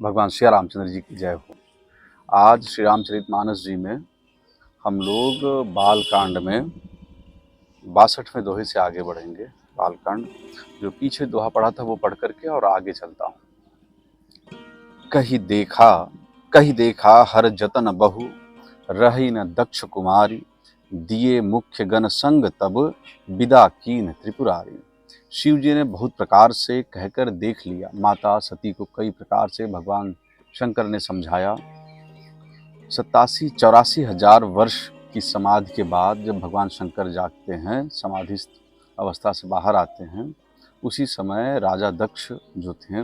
भगवान श्री रामचंद्र जी की जय हो। आज श्री रामचरितमानस जी में हम लोग बाल कांड में 62वें दोहे से आगे बढ़ेंगे। बाल कांड जो पीछे दोहा पढ़ा था वो पढ़ करके और आगे चलता हूँ। कही देखा हर जतन बहु, रही न दक्ष कुमारी, दिए मुख्य गण संग तब, विदा कीन त्रिपुरारी। शिव जी ने बहुत प्रकार से कहकर देख लिया। माता सती को कई प्रकार से भगवान शंकर ने समझाया। 84 हजार वर्ष की समाधि के बाद जब भगवान शंकर जागते हैं, समाधिस्थ अवस्था से बाहर आते हैं, उसी समय राजा दक्ष जो थे,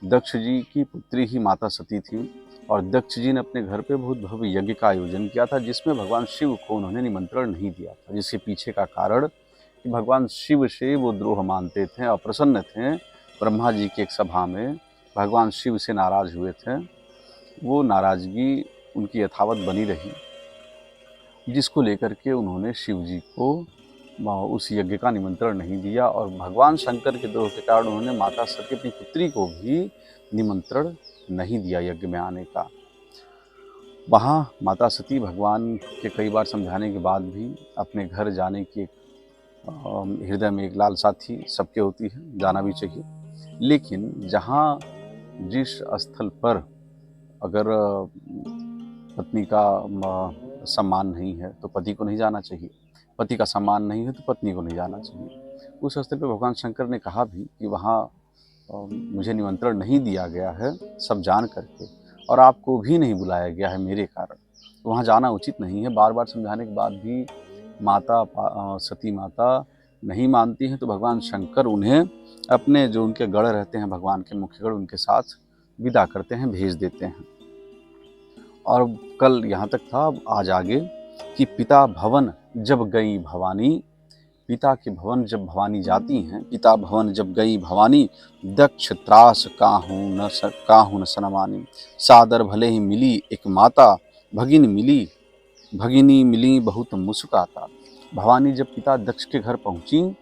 दक्ष जी की पुत्री ही माता सती थी और दक्ष जी ने अपने घर पे बहुत भव्य यज्ञ का आयोजन किया था, जिसमें भगवान शिव को उन्होंने निमंत्रण नहीं दिया था। जिसके पीछे का कारण कि भगवान शिव से वो द्रोह मानते थे, अप्रसन्न थे। ब्रह्मा जी की एक सभा में भगवान शिव से नाराज हुए थे। वो नाराजगी उनकी यथावत बनी रही, जिसको लेकर के उन्होंने शिव जी को उस यज्ञ का निमंत्रण नहीं दिया और भगवान शंकर के द्रोह के कारण उन्होंने माता सती अपनी पुत्री को भी निमंत्रण नहीं दिया यज्ञ में आने का। वहाँ माता सती भगवान के कई बार समझाने के बाद भी अपने घर जाने की हृदय में एक लालसा थी, सबके होती है, जाना भी चाहिए। लेकिन जहाँ जिस स्थल पर अगर पत्नी का सम्मान नहीं है तो पति को नहीं जाना चाहिए, पति का सम्मान नहीं है तो पत्नी को नहीं जाना चाहिए। उस स्थल पर भगवान शंकर ने कहा भी कि वहाँ मुझे निमंत्रण नहीं दिया गया है सब जान करके, और आपको भी नहीं बुलाया गया है मेरे कारण, तो वहाँ जाना उचित नहीं है। बार बार समझाने के बाद भी माता सती माता नहीं मानती हैं, तो भगवान शंकर उन्हें अपने जो उनके गढ़ रहते हैं, भगवान के मुख्य गढ़, उनके साथ विदा करते हैं, भेज देते हैं। और कल यहाँ तक था, आज आगे कि पिता भवन जब गई भवानी, पिता के भवन जब भवानी जाती हैं, पिता भवन जब गई भवानी, दक्ष त्रास काहू न सनमानी। सादर भले ही मिली एक माता, भगिनी मिली बहुत मुस्काता। भवानी जब पिता दक्ष के घर पहुंची,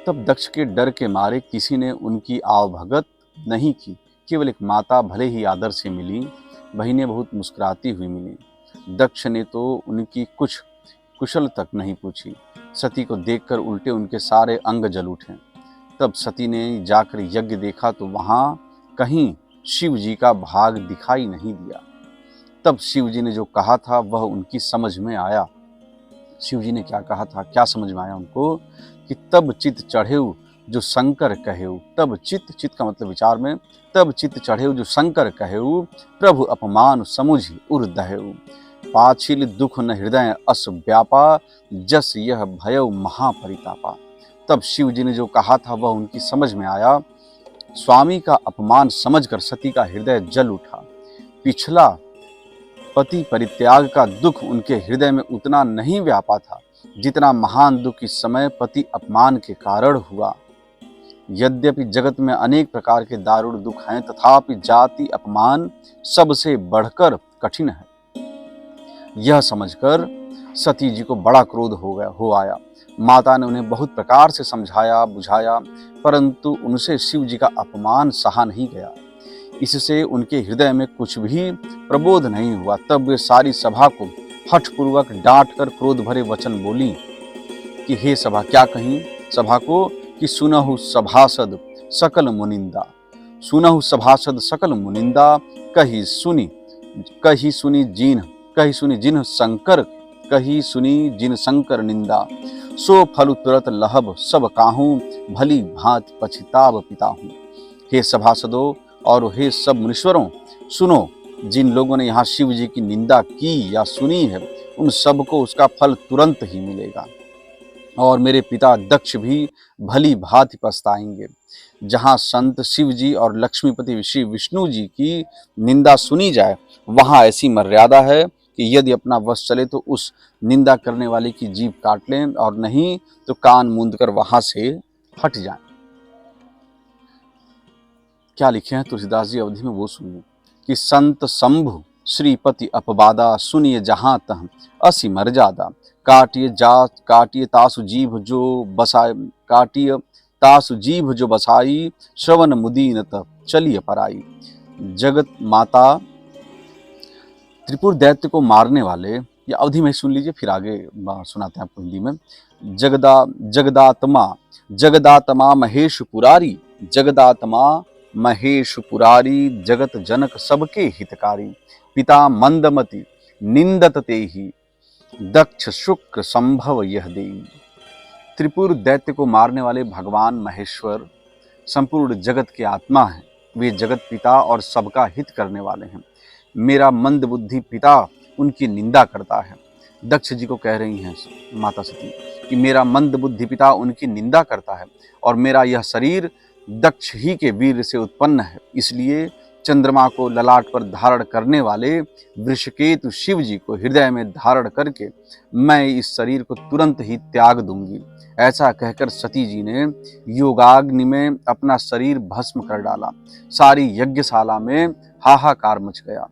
तब दक्ष के डर के मारे किसी ने उनकी आवभगत नहीं की। केवल एक माता भले ही आदर से मिली, बहिनें बहुत मुस्कुराती हुई मिली। दक्ष ने तो उनकी कुछ कुशल तक नहीं पूछी। सती को देखकर उल्टे उनके सारे अंग जल उठे। तब सती ने जाकर यज्ञ देखा तो वहाँ कहीं शिव जी का भाग दिखाई नहीं दिया। तब शिव जी ने जो कहा था वह उनकी समझ में आया। शिव जी ने क्या कहा था, क्या समझ में आया उनको कि तब चित चढ़ेऊ जो शंकर कहेऊ। तब चित का मतलब विचार में, तब चित चढ़ेऊ जो शंकर कहेऊ, प्रभु अपमान समुझ उर दहेऊ। पाछिल दुख न हृदय अस व्यापा, जस यह भयऊ महापरितापा। तब शिव जी ने जो कहा था वह उनकी समझ में आया। स्वामी का अपमान समझकर सती का हृदय जल उठा। पिछला पति परित्याग का दुख उनके हृदय में उतना नहीं व्यापा था जितना महान दुख इस समय पति अपमान के कारण हुआ। यद्यपि जगत में अनेक प्रकार के दारुण दुख हैं, तथापि जाति अपमान सबसे बढ़कर कठिन है। यह समझकर सती जी को बड़ा क्रोध हो आया। माता ने उन्हें बहुत प्रकार से समझाया बुझाया, परंतु उनसे शिव जी का अपमान सहा नहीं गया। इससे उनके हृदय में कुछ भी प्रबोध नहीं हुआ। तब वे सारी सभा को हठपूर्वक डांट कर क्रोध भरे वचन बोली कि हे सभा, क्या कहीं सभा को कि सुनहु सभासद सकल मुनिंदा, सुनहु सभासद सकल मुनिंदा, कही सुनी जिन शंकर, कही सुनी जिन शंकर निंदा। सो फल तुरत लहब सब काहू, भली भांति पछिताव पिताहूँ। हे सभासदों और हे सब मुनीश्वरों, सुनो, जिन लोगों ने यहाँ शिव जी की निंदा की या सुनी है, उन सबको उसका फल तुरंत ही मिलेगा और मेरे पिता दक्ष भी भली भांति पछताएंगे। जहाँ संत शिव जी और लक्ष्मीपति श्री विष्णु जी की निंदा सुनी जाए, वहाँ ऐसी मर्यादा है कि यदि अपना वश चले तो उस निंदा करने वाले की जीभ काट लें, और नहीं तो कान मूंद कर वहाँ से हट जाएं। क्या लिखे हैं तुलसीदास जी अवधि में वो सुनिए कि संत शंभु श्रीपति अपवादा, सुनिए जहाँ तह असी मर्यादा। काटिए तासु जीभ जो बसाई, श्रवण मुदीनत चलिए पराई। जगत माता त्रिपुर दैत्य को मारने वाले, या अवधि में सुन लीजिए, फिर आगे सुनाते हैं आपको हिंदी में। जगदात्मा जगदात्मा महेश पुरारी, जगदात्मा महेश पुरारी, जगत जनक सबके हितकारी, पिता मंदमति निंदत तेहि, दक्ष शुक्र संभव यह देई। त्रिपुर दैत्य को मारने वाले भगवान महेश्वर संपूर्ण जगत के आत्मा हैं। वे जगत पिता और सबका हित करने वाले हैं। मेरा मंद बुद्धि पिता उनकी निंदा करता है। दक्ष जी को कह रही हैं माता सती कि मेरा मंद बुद्धि पिता उनकी निंदा करता है, और मेरा यह शरीर दक्ष ही के वीर से उत्पन्न है। इसलिए चंद्रमा को ललाट पर धारण करने वाले वृषकेतु शिव जी को हृदय में धारण करके मैं इस शरीर को तुरंत ही त्याग दूंगी। ऐसा कहकर सती जी ने योगाग्नि में अपना शरीर भस्म कर डाला। सारी यज्ञशाला में हाहाकार मच गया।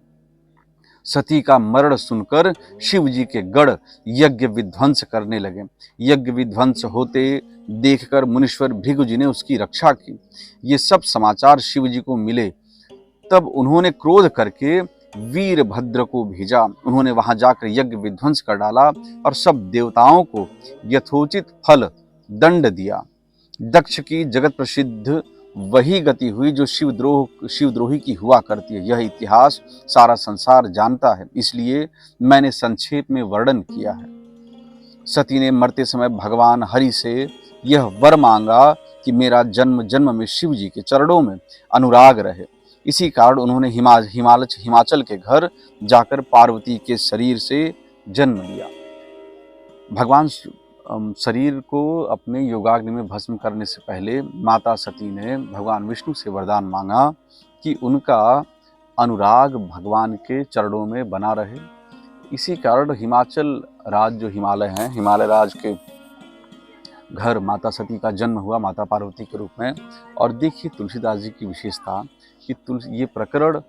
सती का मरण सुनकर शिव जी के गढ़ यज्ञ विध्वंस करने लगे। यज्ञ विध्वंस होते देखकर मुनीश्वर भृगु जी ने उसकी रक्षा की। ये सब समाचार शिव जी को मिले, तब उन्होंने क्रोध करके वीरभद्र को भेजा। उन्होंने वहां जाकर यज्ञ विध्वंस कर डाला और सब देवताओं को यथोचित फल दंड दिया। दक्ष की जगत प्रसिद्ध वही गति हुई जो शिवद्रोही की हुआ करती है। यह इतिहास सारा संसार जानता है, इसलिए मैंने संक्षेप में वर्णन किया है। सती ने मरते समय भगवान हरि से यह वर मांगा कि मेरा जन्म जन्म में शिव जी के चरणों में अनुराग रहे। इसी कारण उन्होंने हिमाचल के घर जाकर पार्वती के शरीर से जन्म लिया। भगवान शरीर को अपने योगाग्नि में भस्म करने से पहले माता सती ने भगवान विष्णु से वरदान मांगा कि उनका अनुराग भगवान के चरणों में बना रहे। इसी कारण हिमाचल राज जो हिमालय हैं, हिमालय राज के घर माता सती का जन्म हुआ माता पार्वती के रूप में। और देखिए तुलसीदास जी की विशेषता कि ये प्रकरण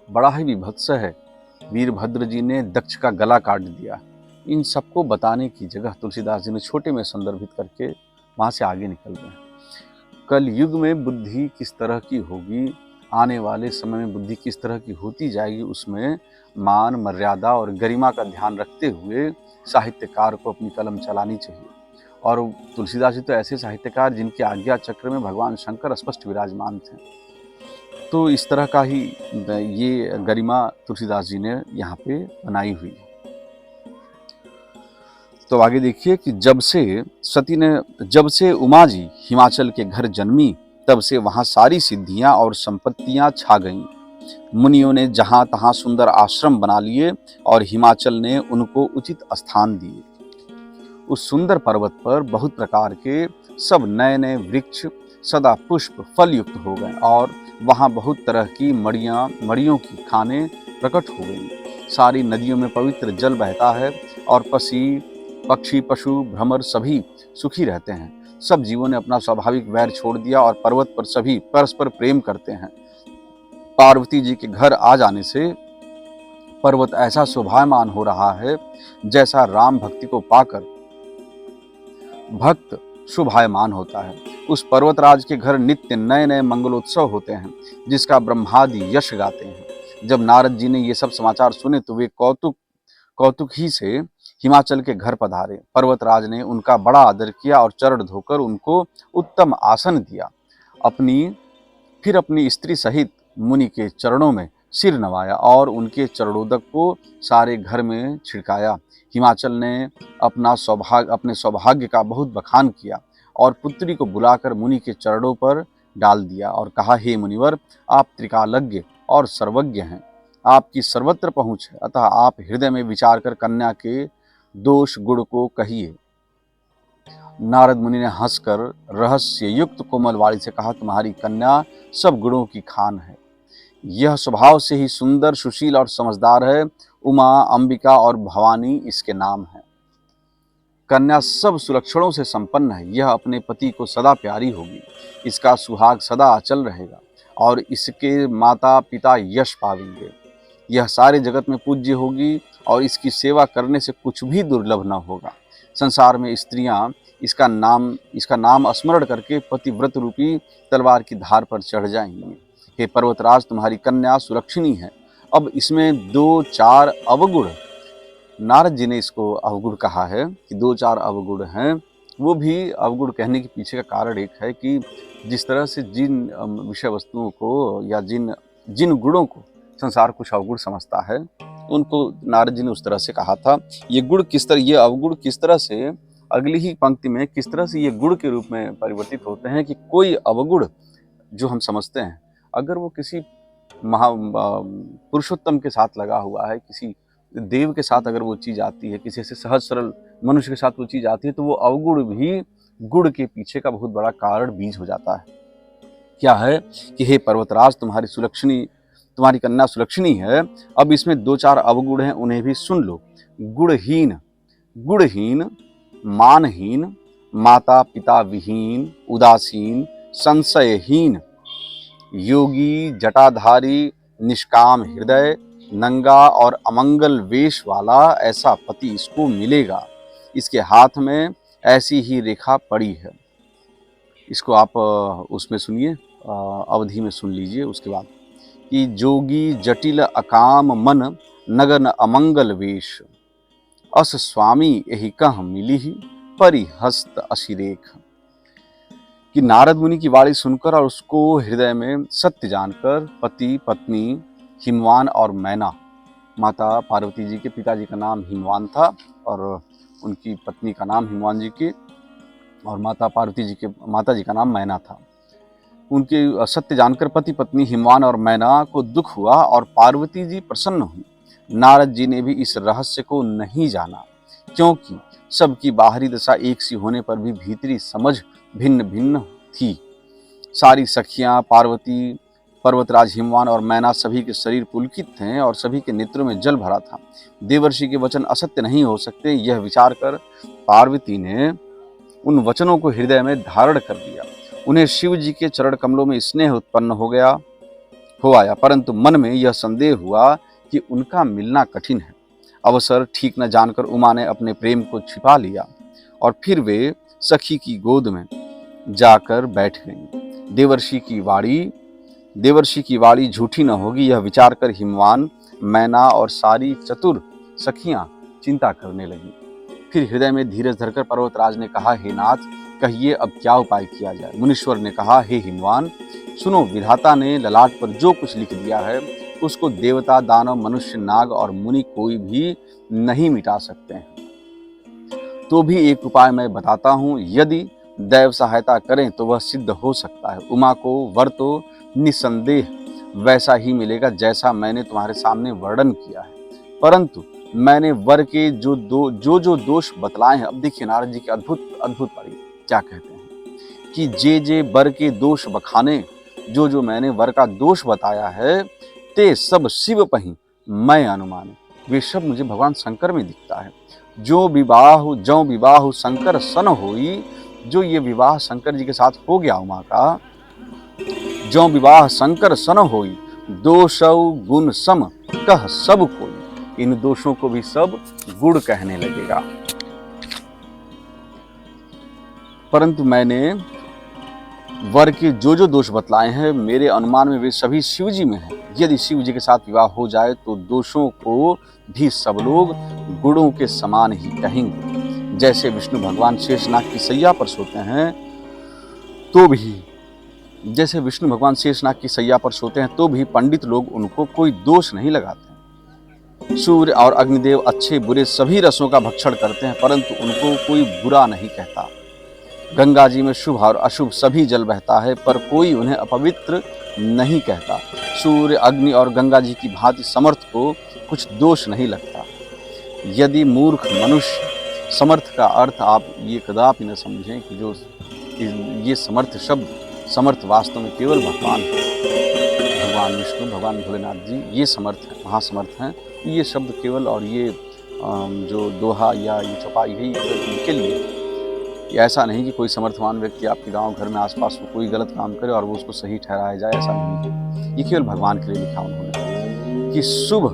बड़ा ही विभत्स है। वीरभद्र जी ने दक्ष का गला काट दिया। इन सबको बताने की जगह तुलसीदास जी ने छोटे में संदर्भित करके वहाँ से आगे निकल गए। कल युग में बुद्धि किस तरह की होगी, आने वाले समय में बुद्धि किस तरह की होती जाएगी, उसमें मान मर्यादा और गरिमा का ध्यान रखते हुए साहित्यकार को अपनी कलम चलानी चाहिए। और तुलसीदास जी तो ऐसे साहित्यकार जिनके आज्ञा चक्र में भगवान शंकर स्पष्ट विराजमान थे। तो इस तरह का ही ये गरिमा तुलसीदास जी ने यहाँ पे बनाई हुई है। तो आगे देखिए कि जब से उमा जी हिमाचल के घर जन्मी, तब से वहाँ सारी सिद्धियां और संपत्तियां छा गईं। मुनियों ने जहाँ तहाँ सुंदर आश्रम बना लिए और हिमाचल ने उनको उचित स्थान दिए। उस सुंदर पर्वत पर बहुत प्रकार के सब नए नए वृक्ष सदा पुष्प फल युक्त हो गए, और वहाँ बहुत तरह की मड़ियों की खानें प्रकट हो गईं। सारी नदियों में पवित्र जल बहता है, और पक्षी पशु भ्रमर सभी सुखी रहते हैं। सब जीवों ने अपना स्वाभाविक वैर छोड़ दिया और पर्वत पर सभी परस्पर प्रेम करते हैं। पार्वती जी के घर आ जाने से पर्वत ऐसा शोभायमान हो रहा है जैसा राम भक्ति को पाकर भक्त शोभायमान होता है। उस पर्वतराज के घर नित्य नए नए मंगलोत्सव होते हैं, जिसका ब्रह्मादि यश गाते हैं। जब नारद जी ने ये सब समाचार सुने तो वे कौतुक ही से हिमाचल के घर पधारे। पर्वतराज ने उनका बड़ा आदर किया और चरण धोकर उनको उत्तम आसन दिया। फिर अपनी स्त्री सहित मुनि के चरणों में सिर नवाया और उनके चरणोदक को सारे घर में छिड़काया। हिमाचल ने अपने सौभाग्य का बहुत बखान किया और पुत्री को बुलाकर मुनि के चरणों पर डाल दिया और कहा, हे मुनिवर, आप त्रिकालज्ञ और सर्वज्ञ हैं। आपकी सर्वत्र पहुँच है, अतः आप हृदय में विचार कर कन्या के दोष गुण को कहिए। नारद मुनि ने हंसकर रहस्य युक्त कोमल वाणी से कहा, तुम्हारी कन्या सब गुणों की खान है। यह स्वभाव से ही सुंदर, सुशील और समझदार है। उमा, अंबिका और भवानी इसके नाम है। कन्या सब सुलक्षणों से संपन्न है। यह अपने पति को सदा प्यारी होगी। इसका सुहाग सदा अचल रहेगा और इसके माता पिता यश पावेंगे। यह सारे जगत में पूज्य होगी और इसकी सेवा करने से कुछ भी दुर्लभ न होगा। संसार में स्त्रियां इसका नाम स्मरण करके पतिव्रत रूपी तलवार की धार पर चढ़ जाएंगी। हे पर्वतराज तुम्हारी कन्या सुलक्षणी है। अब इसमें 2-4 अवगुण, नारद जी ने इसको अवगुण कहा है कि 2-4 अवगुण हैं। वो भी अवगुण कहने के पीछे का कारण एक है कि जिस तरह से जिन विषय वस्तुओं को या जिन जिन गुणों को संसार कुछ अवगुण समझता है, उनको नारद जी ने उस तरह से कहा था। ये गुण किस तरह, ये अवगुण किस तरह से, अगली ही पंक्ति में किस तरह से ये गुण के रूप में परिवर्तित होते हैं कि कोई अवगुण जो हम समझते हैं, अगर वो किसी पुरुषोत्तम के साथ लगा हुआ है, किसी देव के साथ अगर वो चीज़ आती है, किसी से सहज सरल मनुष्य के साथ वो चीज़ आती है, तो वो अवगुण भी गुण के पीछे का बहुत बड़ा कारण बीज हो जाता है। क्या है कि हे पर्वतराज तुम्हारी कन्या सुलक्षणी है। अब इसमें 2-4 अवगुण हैं, उन्हें भी सुन लो। गुणहीन, मानहीन, माता पिता विहीन, उदासीन, संशयहीन, योगी, जटाधारी, निष्काम हृदय, नंगा और अमंगल वेश वाला ऐसा पति इसको मिलेगा। इसके हाथ में ऐसी ही रेखा पड़ी है। इसको आप उसमें सुनिए, अवधि में सुन लीजिए उसके बाद कि जोगी जटिल अकाम मन, नगन अमंगल वेश, अस स्वामी यही कह मिली परिहस्त अशिरेख। कि नारद मुनि की वाणी सुनकर और उसको हृदय में सत्य जानकर पति पत्नी हिमवान और मैना, माता पार्वती जी के पिताजी का नाम हिमवान था और उनकी पत्नी का नाम हिमवान जी की, और माता पार्वती जी के माता जी का नाम मैना था। उनके सत्य जानकर पति पत्नी हिमवान और मैना को दुख हुआ और पार्वती जी प्रसन्न हुई। नारद जी ने भी इस रहस्य को नहीं जाना, क्योंकि सबकी बाहरी दशा एक सी होने पर भी भीतरी समझ भिन्न भिन्न थी। सारी सखियां, पार्वती, पर्वतराज हिमवान और मैना सभी के शरीर पुलकित थे और सभी के नेत्रों में जल भरा था। देवर्षि के वचन असत्य नहीं हो सकते, यह विचार कर पार्वती ने उन वचनों को हृदय में धारण कर लिया। उन्हें शिव जी के चरण कमलों में स्नेह उत्पन्न हो आया, परंतु मन में यह संदेह हुआ कि उनका मिलना कठिन है। अवसर ठीक न जानकर उमा ने अपने प्रेम को छिपा लिया और फिर वे सखी की गोद में जाकर बैठ गईं। देवर्षि की वाणी झूठी न होगी, यह विचार कर हिमवान, मैना और सारी चतुर सखियां चिंता करने लगी। फिर हृदय में धीरज धरकर पर्वतराज ने कहा, हे नाथ, कहिए अब क्या उपाय किया जाए। मुनीश्वर ने कहा, हे हिमवान, सुनो, विधाता ने ललाट पर जो कुछ लिख दिया है उसको देवता, दानव, मनुष्य, नाग और मुनि कोई भी नहीं मिटा सकते हैं। तो भी एक उपाय मैं बताता हूँ, यदि दैव सहायता करें तो वह सिद्ध हो सकता है। उमा को वर तो निसंदेह वैसा ही मिलेगा जैसा मैंने तुम्हारे सामने वर्णन किया है, परंतु मैंने वर के जो दोष बतलाए हैं, अब देखिए नारद जी के अद्भुत पढ़िए क्या कहते हैं कि जे वर के दोष बखाने, जो मैंने वर का दोष बताया है, ते सब शिव पही मैं अनुमान, वे सब मुझे भगवान शंकर में दिखता है। जो विवाह शंकर सन होई, जो ये विवाह शंकर जी के साथ हो गया उमा का, जो विवाह शंकर सन होई, दोषौ गुण सम कह सब कोई, इन दोषों को भी सब गुण कहने लगेगा। परंतु मैंने वर के जो दोष बतलाए हैं, मेरे अनुमान में वे सभी शिव जी में हैं। यदि शिव जी के साथ विवाह हो जाए तो दोषों को भी सब लोग गुणों के समान ही कहेंगे। जैसे विष्णु भगवान शेषनाग की सैया पर सोते हैं तो भी पंडित लोग उनको कोई दोष नहीं लगाते। सूर्य और अग्निदेव अच्छे बुरे सभी रसों का भक्षण करते हैं, परंतु उनको कोई बुरा नहीं कहता। गंगा जी में शुभ और अशुभ सभी जल बहता है, पर कोई उन्हें अपवित्र नहीं कहता। सूर्य, अग्नि और गंगा जी की भांति समर्थ को कुछ दोष नहीं लगता। यदि मूर्ख मनुष्य, समर्थ का अर्थ आप ये कदापि न समझें कि जो ये समर्थ शब्द, समर्थ वास्तव में केवल भगवान है, भगवान विष्णु, भगवान भोलेनाथ जी, ये समर्थ है, महासमर्थ हैं। ये शब्द केवल, और ये जो दोहा या ये चौपाई है, इनके लिए, ऐसा नहीं कि कोई समर्थवान व्यक्ति आपके गांव घर में आसपास कोई गलत काम करे और वो उसको सही ठहराया जाए, ऐसा नहीं है। ये केवल भगवान के लिए लिखा उन्होंने कि शुभ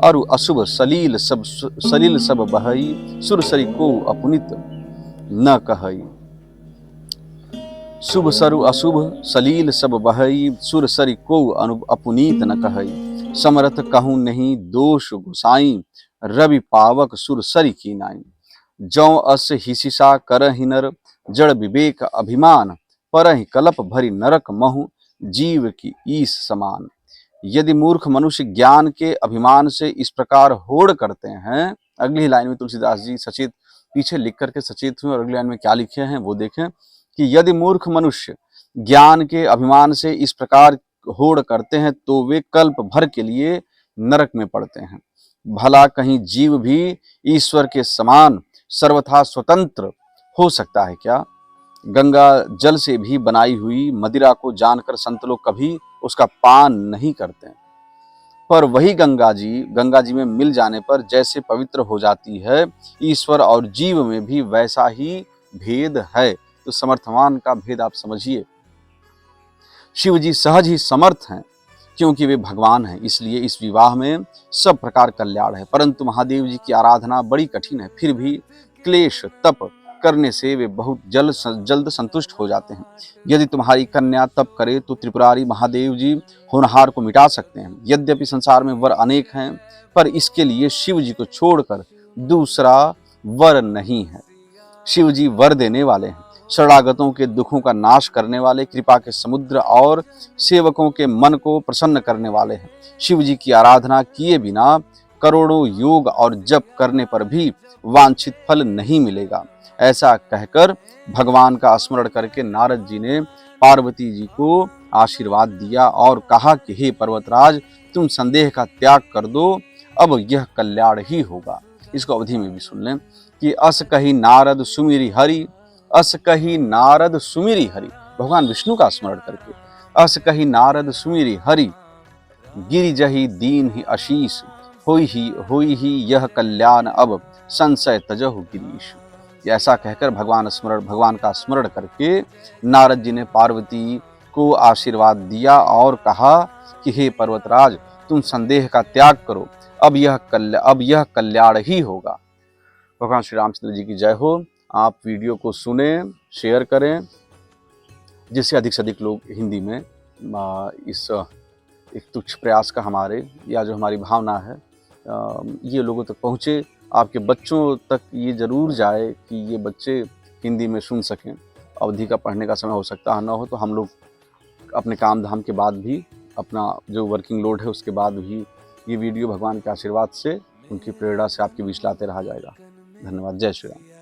और अशुभ सलील सब बहई, सुरसरी को अपुनित न कहई। शुभ सरु अशुभ सलील सब बहई, सुर सरि को अपुनीत न कहई। समरथ कहूँ नहीं दोष गुसाई, रवि पावक सुर सरि की नाई। जौ अस हिसिसा करहि नर, जड़ विवेक अभिमान, परहि कलप भरी नरक महु, जीव की ईस समान। यदि मूर्ख मनुष्य ज्ञान के अभिमान से इस प्रकार होड़ करते हैं, अगली लाइन में तुलसीदास जी सचेत पीछे लिख करके सचेत हुए और अगली लाइन में क्या लिखे हैं वो देखें कि यदि मूर्ख मनुष्य ज्ञान के अभिमान से इस प्रकार होड़ करते हैं तो वे कल्प भर के लिए नरक में पड़ते हैं। भला कहीं जीव भी ईश्वर के समान सर्वथा स्वतंत्र हो सकता है क्या? गंगा जल से भी बनाई हुई मदिरा को जानकर संत लोग कभी उसका पान नहीं करते, पर वही गंगा जी में मिल जाने पर जैसे पवित्र हो जाती है, ईश्वर और जीव में भी वैसा ही भेद है। तो समर्थवान का भेद आप समझिए। शिव जी सहज ही समर्थ हैं क्योंकि वे भगवान हैं, इसलिए इस विवाह में सब प्रकार कल्याण है। परंतु महादेव जी की आराधना बड़ी कठिन है, फिर भी क्लेश तप करने से वे बहुत जल्द संतुष्ट हो जाते हैं। यदि तुम्हारी कन्या तप करे तो त्रिपुरारी महादेव जी होनहार को मिटा सकते हैं। यद्यपि संसार में वर अनेक हैं, पर इसके लिए शिव जी को छोड़कर दूसरा वर नहीं है। शिव जी वर देने वाले हैं, शरणागतों के दुखों का नाश करने वाले, कृपा के समुद्र और सेवकों के मन को प्रसन्न करने वाले हैं। शिव जी की आराधना किए बिना करोड़ों योग और जप करने पर भी वांछित फल नहीं मिलेगा। ऐसा कहकर भगवान का स्मरण करके नारद जी ने पार्वती जी को आशीर्वाद दिया और कहा कि हे पर्वतराज, तुम संदेह का त्याग कर दो, अब यह कल्याण ही होगा। इसको अवधि में भी सुन लें कि अस कही नारद सुमिरि हरि, अस कही नारद सुमिरि हरि, भगवान विष्णु का स्मरण करके, अस कही नारद सुमिरि हरि, गिरि जहि दीन ही आशीष, होई ही यह कल्याण अब संशय तजहु गिरीश। ऐसा कहकर भगवान का स्मरण करके नारद जी ने पार्वती को आशीर्वाद दिया और कहा कि हे पर्वतराज, तुम संदेह का त्याग करो, अब यह कल्याण ही होगा। भगवान श्री रामचंद्र जी की जय हो। आप वीडियो को सुने, शेयर करें, जिससे अधिक से अधिक लोग हिंदी में इस एक तुच्छ प्रयास का हमारे या जो हमारी भावना है ये लोगों तक पहुँचे। आपके बच्चों तक ये ज़रूर जाए कि ये बच्चे हिंदी में सुन सकें। अवधि का पढ़ने का समय हो सकता है ना हो, तो हम लोग अपने काम धाम के बाद भी, अपना जो वर्किंग लोड है उसके बाद भी ये वीडियो भगवान के आशीर्वाद से, उनकी प्रेरणा से आपके बीच लाते रहा जाएगा। धन्यवाद। जय श्री राम।